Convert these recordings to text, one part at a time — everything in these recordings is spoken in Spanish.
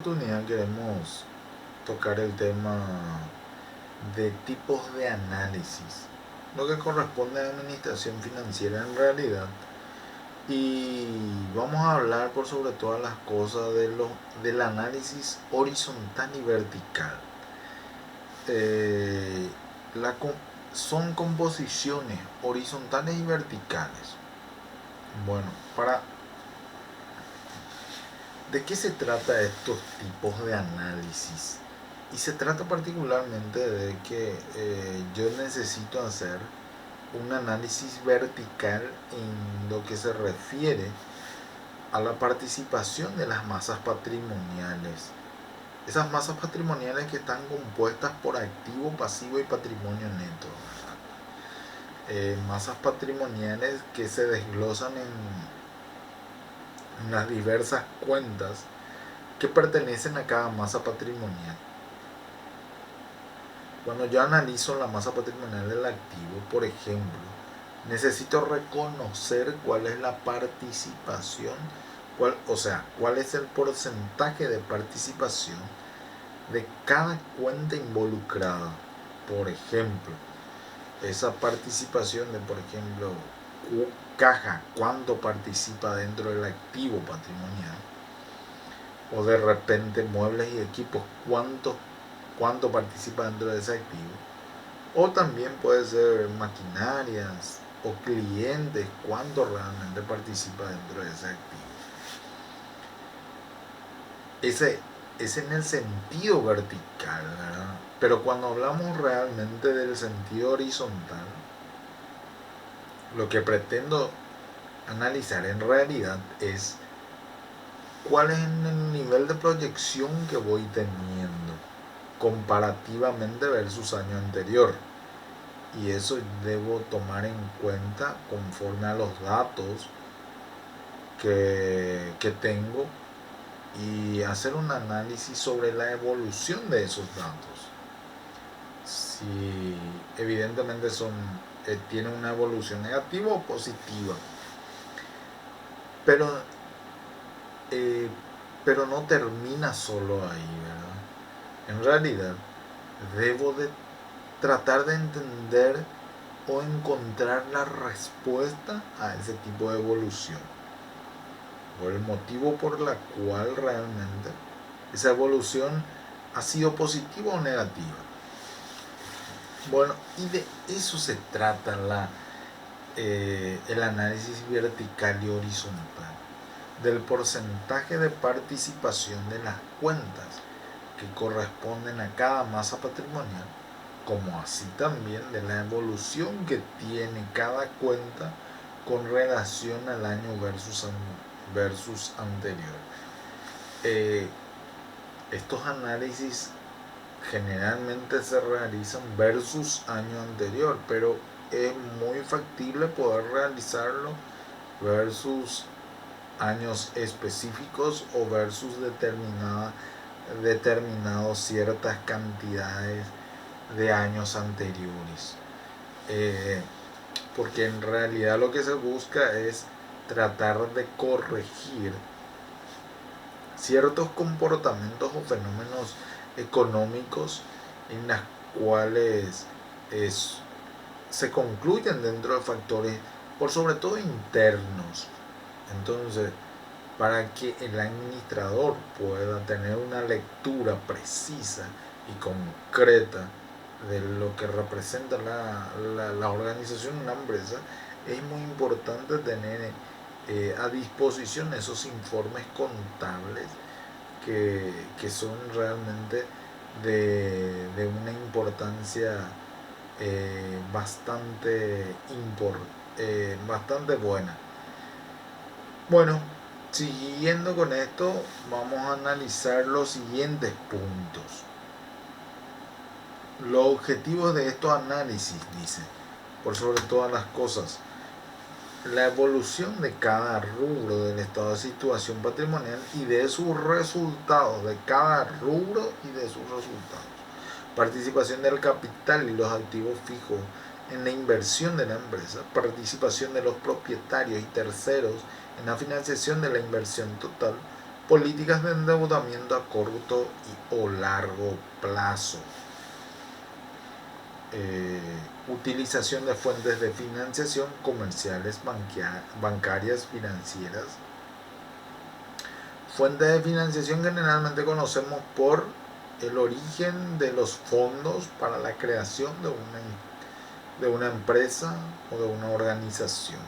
oportunidad queremos tocar el tema de tipos de análisis, lo que corresponde a administración financiera en realidad. Y vamos a hablar por sobre todas las cosas del análisis horizontal y vertical. La, son composiciones horizontales y verticales. Bueno, ¿de qué se trata estos tipos de análisis? Y se trata particularmente de que yo necesito hacer un análisis vertical en lo que se refiere a la participación de las masas patrimoniales. Esas masas patrimoniales que están compuestas por activo, pasivo y patrimonio neto. Masas patrimoniales que se desglosan en las diversas cuentas que pertenecen a cada masa patrimonial. Cuando yo analizo la masa patrimonial del activo, por ejemplo, necesito reconocer cuál es la participación, cuál es el porcentaje de participación de cada cuenta involucrada. Por ejemplo, esa participación de, por ejemplo, caja, cuánto participa dentro del activo patrimonial, o de repente muebles y equipos, cuánto participa dentro de ese activo, o también puede ser maquinarias o clientes, cuánto realmente participa dentro de ese activo. Ese es en el sentido vertical, ¿verdad? Pero cuando hablamos realmente del sentido horizontal, lo que pretendo analizar en realidad es cuál es el nivel de proyección que voy teniendo comparativamente versus año anterior. Y eso debo tomar en cuenta conforme a los datos que tengo y hacer un análisis sobre la evolución de esos datos. Si evidentemente tienen una evolución negativa o positiva. Pero no termina solo ahí, ¿verdad? En realidad, debo de tratar de entender o encontrar la respuesta a ese tipo de evolución, o el motivo por la cual realmente esa evolución ha sido positiva o negativa. Bueno, y de eso se trata el análisis vertical y horizontal, del porcentaje de participación de las cuentas que corresponden a cada masa patrimonial, como así también de la evolución que tiene cada cuenta con relación al año versus anterior. Estos análisis generalmente se realizan versus año anterior, pero es muy factible poder realizarlo versus años específicos o versus determinados ciertas cantidades de años anteriores, porque en realidad lo que se busca es tratar de corregir ciertos comportamientos o fenómenos económicos en las cuales se concluyen dentro de factores por sobre todo internos. Entonces, para que el administrador pueda tener una lectura precisa y concreta de lo que representa la organización de una empresa, es muy importante tener a disposición esos informes contables que son realmente de una importancia bastante buena. Bueno, siguiendo con esto, vamos a analizar los siguientes puntos. Los objetivos de estos análisis, dice, por sobre todas las cosas, la evolución de cada rubro del estado de situación patrimonial y de sus resultados, de cada rubro y de sus resultados. Participación del capital y los activos fijos en la inversión de la empresa, participación de los propietarios y terceros en la financiación de la inversión total, políticas de endeudamiento a corto o largo plazo, utilización de fuentes de financiación comerciales, bancarias, financieras. Fuentes de financiación generalmente conocemos por el origen de los fondos para la creación de una empresa o de una organización.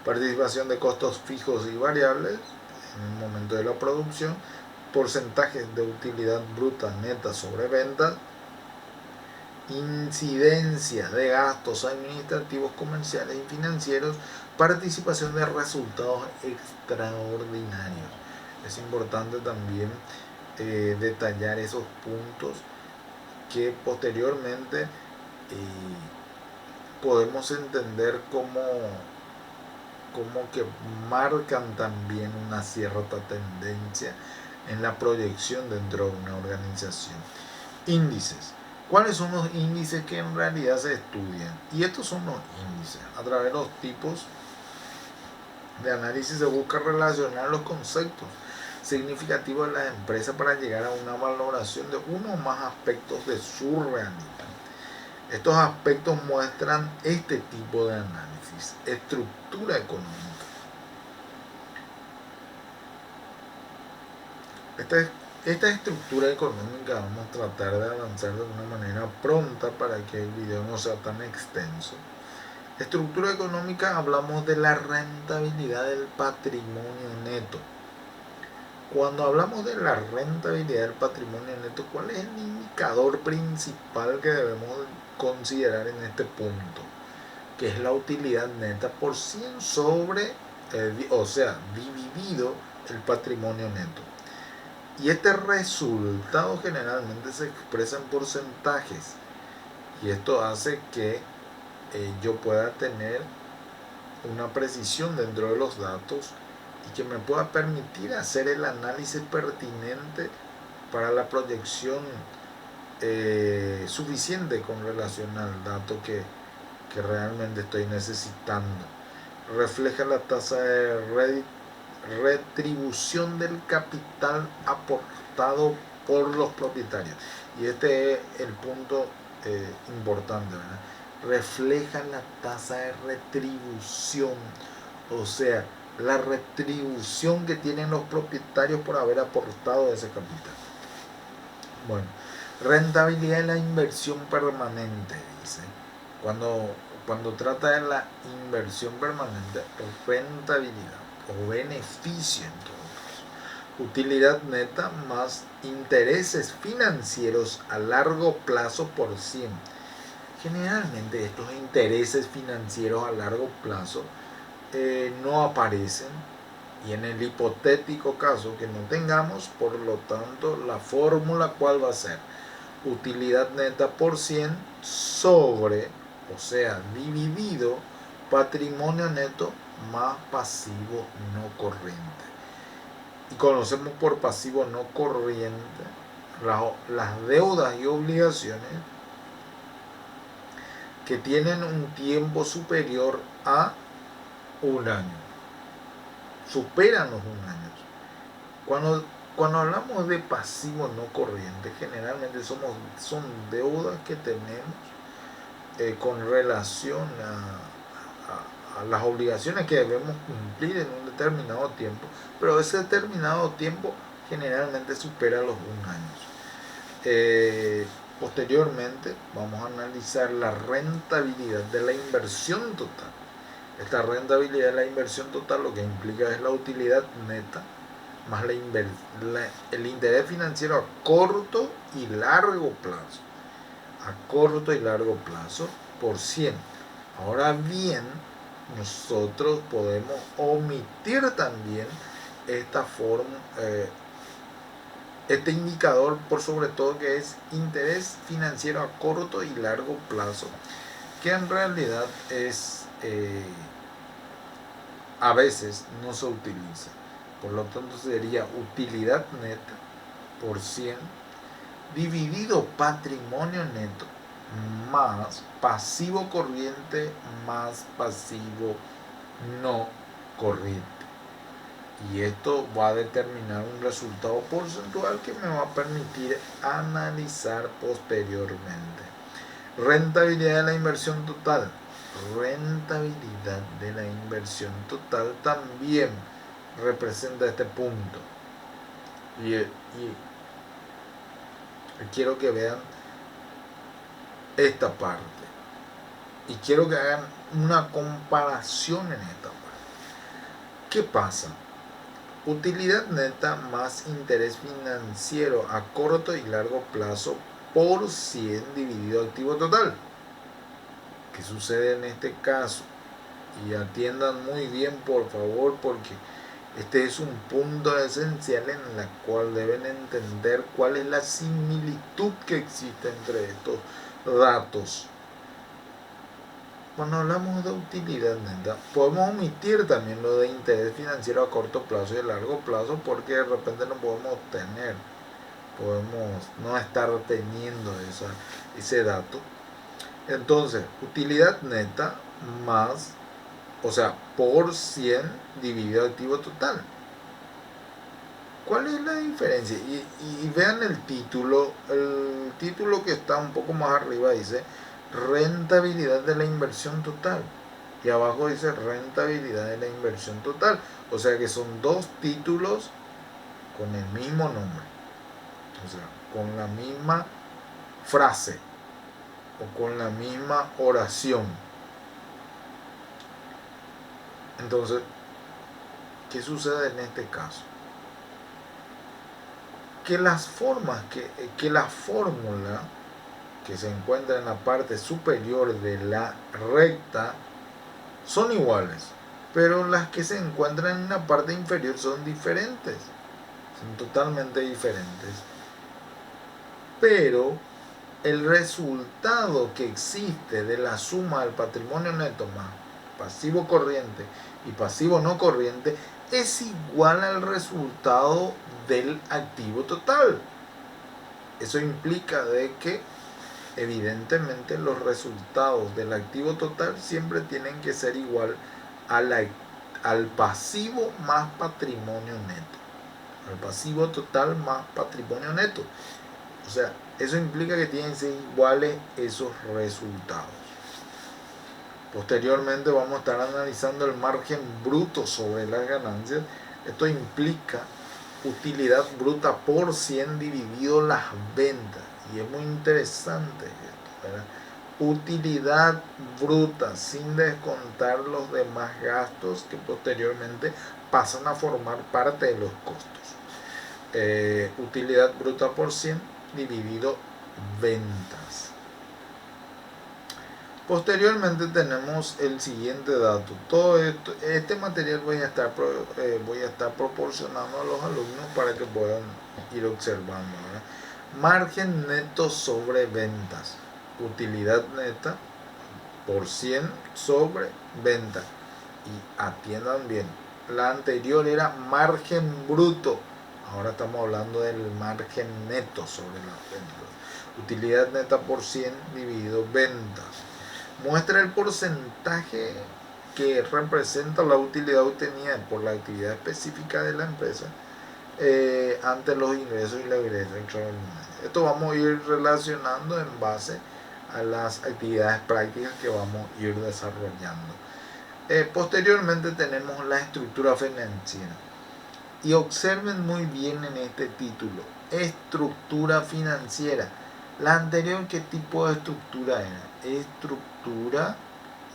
Participación de costos fijos y variables en el momento de la producción, porcentajes de utilidad bruta neta sobre ventas, incidencia de gastos administrativos, comerciales y financieros, participación de resultados extraordinarios. Es importante también detallar esos puntos que posteriormente podemos entender como que marcan también una cierta tendencia en la proyección dentro de una organización. Índices. ¿Cuáles son los índices que en realidad se estudian? Y estos son los índices. A través de los tipos de análisis se busca relacionar los conceptos significativos de la empresa para llegar a una valoración de uno o más aspectos de su realidad. Estos aspectos muestran este tipo de análisis. Estructura económica. Esta estructura económica vamos a tratar de avanzar de una manera pronta para que el video no sea tan extenso. Estructura económica, hablamos de la rentabilidad del patrimonio neto. Cuando hablamos de la rentabilidad del patrimonio neto, ¿cuál es el indicador principal que debemos considerar en este punto? Que es la utilidad neta por 100 sobre, dividido el patrimonio neto. Y este resultado generalmente se expresa en porcentajes. Y esto hace que yo pueda tener una precisión dentro de los datos y que me pueda permitir hacer el análisis pertinente para la proyección suficiente con relación al dato que realmente estoy necesitando. Refleja la tasa de retribución del capital aportado por los propietarios. Y este es el punto importante, ¿verdad? Refleja la tasa de retribución, o sea, la retribución que tienen los propietarios por haber aportado ese capital. Bueno, rentabilidad de la inversión permanente, dice. Cuando trata de la inversión permanente, rentabilidad o beneficio en todo caso. Utilidad neta más intereses financieros a largo plazo por 100. Generalmente estos intereses financieros a largo plazo no aparecen, y en el hipotético caso que no tengamos, por lo tanto la fórmula ¿cuál va a ser? Utilidad neta por 100 sobre, o sea, dividido patrimonio neto más pasivo no corriente. Y conocemos por pasivo no corriente las deudas y obligaciones que tienen un tiempo superior a un año. Superan los 1 año. Cuando hablamos de pasivo no corriente, generalmente son deudas que tenemos con relación a las obligaciones que debemos cumplir en un determinado tiempo, pero ese determinado tiempo generalmente supera los 1 año. Posteriormente vamos a analizar la rentabilidad de la inversión total. Esta rentabilidad de la inversión total lo que implica es la utilidad neta más el interés financiero a corto y largo plazo. A corto y largo plazo por 100. Ahora bien, nosotros podemos omitir también esta forma, este indicador, por sobre todo, que es interés financiero a corto y largo plazo, que en realidad es a veces no se utiliza. Por lo tanto sería utilidad neta por 100 dividido patrimonio neto más pasivo corriente más pasivo no corriente. Y esto va a determinar un resultado porcentual que me va a permitir analizar posteriormente. Rentabilidad de la inversión total. Rentabilidad de la inversión total también representa este punto. Y quiero que vean esta parte. Y quiero que hagan una comparación en esta parte. ¿Qué pasa? Utilidad neta más interés financiero a corto y largo plazo por 100 dividido activo total. ¿Qué sucede en este caso? Y atiendan muy bien, por favor, porque este es un punto esencial en el cual deben entender cuál es la similitud que existe entre estos datos. Cuando hablamos de utilidad neta, podemos omitir también lo de interés financiero a corto plazo y a largo plazo, porque de repente no podemos no estar teniendo ese dato. Entonces, utilidad neta más, o sea, por 100 dividido activo total. ¿Cuál es la diferencia? Y vean el título que está un poco más arriba dice rentabilidad de la inversión total. Y abajo dice rentabilidad de la inversión total. O sea que son dos títulos con el mismo nombre. O sea, con la misma frase o con la misma oración. Entonces, ¿qué sucede en este caso? Que las formas, que la fórmula que se encuentra en la parte superior de la recta son iguales, pero las que se encuentran en la parte inferior son diferentes, son totalmente diferentes. Pero el resultado que existe de la suma del patrimonio neto más pasivo corriente y pasivo no corriente es igual al resultado del activo total. Eso implica de que evidentemente los resultados del activo total siempre tienen que ser igual al pasivo más patrimonio neto, al pasivo total más patrimonio neto. O sea, eso implica que tienen que ser iguales esos resultados. Posteriormente vamos a estar analizando el margen bruto sobre las ganancias. Esto implica utilidad bruta por 100 dividido las ventas. Y es muy interesante esto, ¿verdad? Utilidad bruta sin descontar los demás gastos que posteriormente pasan a formar parte de los costos. Utilidad bruta por 100 dividido ventas. Posteriormente tenemos el siguiente dato. Todo este material voy a estar proporcionando a los alumnos para que puedan ir observando, ¿verdad? Margen neto sobre ventas. Utilidad neta por 100 sobre venta. Y atiendan bien. La anterior era margen bruto. Ahora estamos hablando del margen neto sobre las ventas. Utilidad neta por 100 dividido ventas. Muestra el porcentaje que representa la utilidad obtenida por la actividad específica de la empresa ante los ingresos y la egresos extraordinarios. Esto vamos a ir relacionando en base a las actividades prácticas que vamos a ir desarrollando. Posteriormente tenemos la estructura financiera. Y observen muy bien en este título, estructura financiera. La anterior, ¿qué tipo de estructura era? Estructura,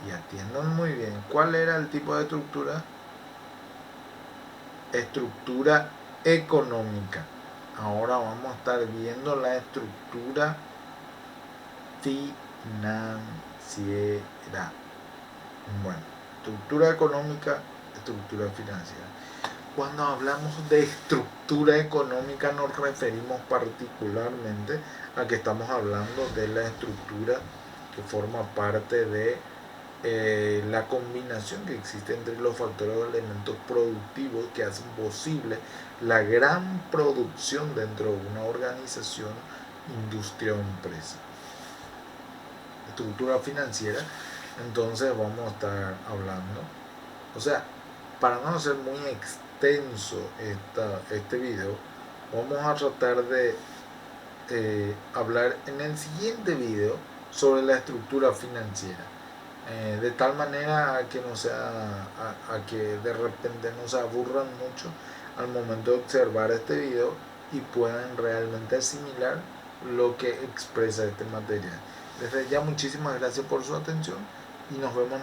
y atiendan muy bien, ¿cuál era el tipo de estructura? Estructura económica. Ahora vamos a estar viendo la estructura financiera. Bueno, estructura económica, estructura financiera. Cuando hablamos de estructura económica nos referimos particularmente a que estamos hablando de la estructura que forma parte de la combinación que existe entre los factores o elementos productivos que hacen posible la gran producción dentro de una organización, industria o empresa. Estructura financiera, entonces vamos a estar hablando, o sea, para no ser muy extenso, extenso este video, vamos a tratar de hablar en el siguiente video sobre la estructura financiera, de tal manera a que no sea a que de repente no se aburran mucho al momento de observar este video y puedan realmente asimilar lo que expresa este material. Desde ya, muchísimas gracias por su atención y nos vemos